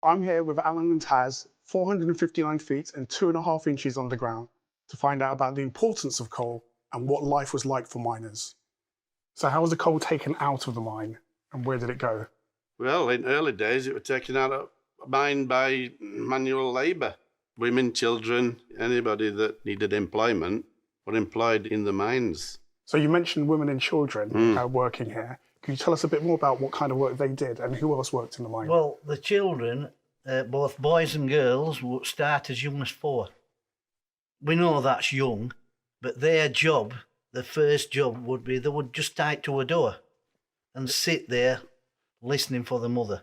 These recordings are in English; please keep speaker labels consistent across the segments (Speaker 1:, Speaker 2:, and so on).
Speaker 1: I'm here with Alan and Taz, 459 feet and 2.5 inches underground, to find out about the importance of coal and what life was like for miners. So how was the coal taken out of the mine and where did it go?
Speaker 2: Well, in early days, it was taken out of mine by manual labour. Women, children, anybody that needed employment were employed in the mines.
Speaker 1: So you mentioned women and children working here. Can you tell us a bit more about what kind of work they did and who else worked in the mine?
Speaker 3: Well, the children, both boys and girls, would start as young as 4. We know that's young, but their job, the first job would be they would just tie to a door and sit there listening for the mother.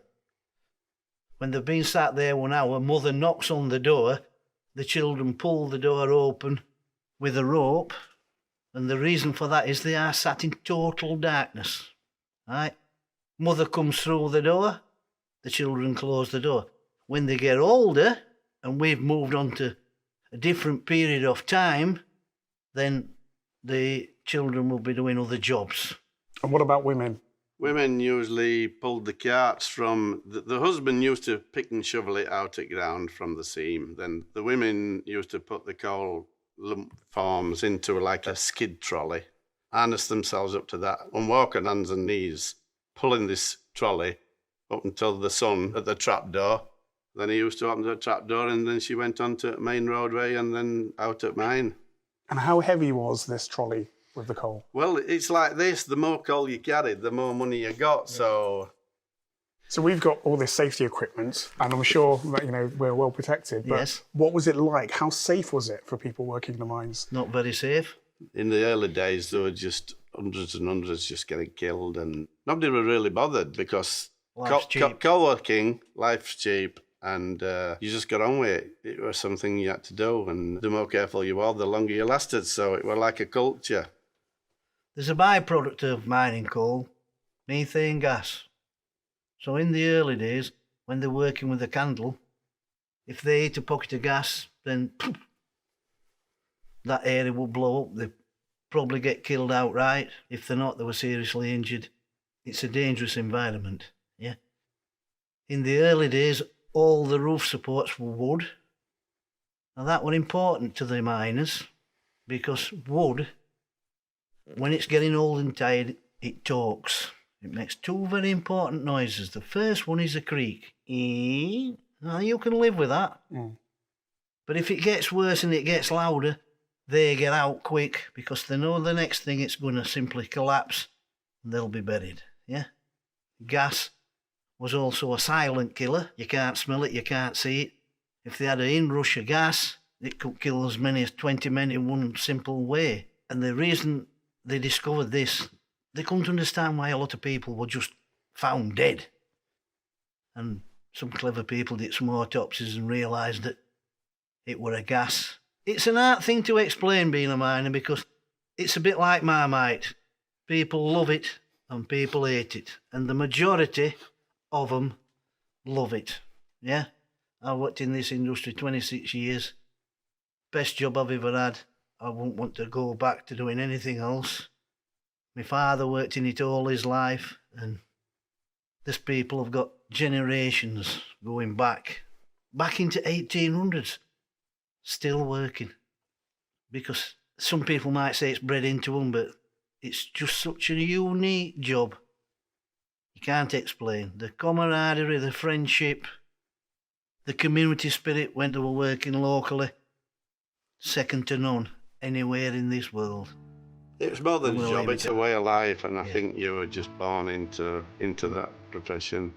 Speaker 3: When they've been sat there 1 hour, mother knocks on the door, the children pull the door open with a rope, and the reason for that is they are sat in total darkness. Right? Mother comes through the door, the children close the door. When they get older, and we've moved on to a different period of time, then the children will be doing other jobs.
Speaker 1: And what about women?
Speaker 2: Women usually pulled the carts from... The husband used to pick and shovel it out of ground from the seam. Then the women used to put the coal lump forms into like a skid trolley, harness themselves up to that and walk on hands and knees, pulling this trolley up until the sun at the trap door. Then he used to open the trap door and then she went onto the main roadway and then out at mine.
Speaker 1: And how heavy was this trolley with the coal?
Speaker 2: Well, it's like this, the more coal you carried, the more money you got, So
Speaker 1: we've got all this safety equipment and I'm sure that, we're well protected, but
Speaker 3: Yes.
Speaker 1: what was it like? How safe was it for people working in the mines?
Speaker 3: Not very safe.
Speaker 2: in the early days, there were just hundreds and hundreds just getting killed and nobody were really bothered because
Speaker 3: Life's cheap.
Speaker 2: coal working, life's cheap, and you just got on with it. It was something you had to do, and the more careful you were, the longer you lasted, so it was like a culture.
Speaker 3: There's a byproduct of mining coal, methane gas. So in the early days, when they're working with a candle, if they hit a pocket of gas, then that area will blow up. They probably get killed outright. If they're not, they were seriously injured. It's a dangerous environment, yeah. In the early days, all the roof supports were wood. Now that were important to the miners because wood, when it's getting old and tired, it talks. It makes 2 very important noises. The first one is a creak. Now you can live with that. But if it gets worse and it gets louder, they get out quick because they know the next thing it's going to simply collapse and they'll be buried. Yeah. Gas was also a silent killer. You can't smell it, you can't see it. If they had an inrush of gas, it could kill as many as 20 men in one simple way. And the reason they discovered this, they couldn't understand why a lot of people were just found dead. And some clever people did some autopsies and realised that it were a gas. It's an hard thing to explain being a miner because it's a bit like Marmite. People love it and people hate it. And the majority of them love it. Yeah? I worked in this industry 26 years. Best job I've ever had. I wouldn't want to go back to doing anything else. My father worked in it all his life, and these people have got generations going back into 1800s, still working. Because some people might say it's bred into them, but it's just such a unique job. You can't explain. The camaraderie, the friendship, the community spirit when they were working locally, second to none anywhere in this world.
Speaker 2: It was more than a
Speaker 3: We'll
Speaker 2: job,
Speaker 3: leave it
Speaker 2: it's
Speaker 3: at
Speaker 2: a way of life, and I
Speaker 3: Yeah.
Speaker 2: think you were just born into that profession.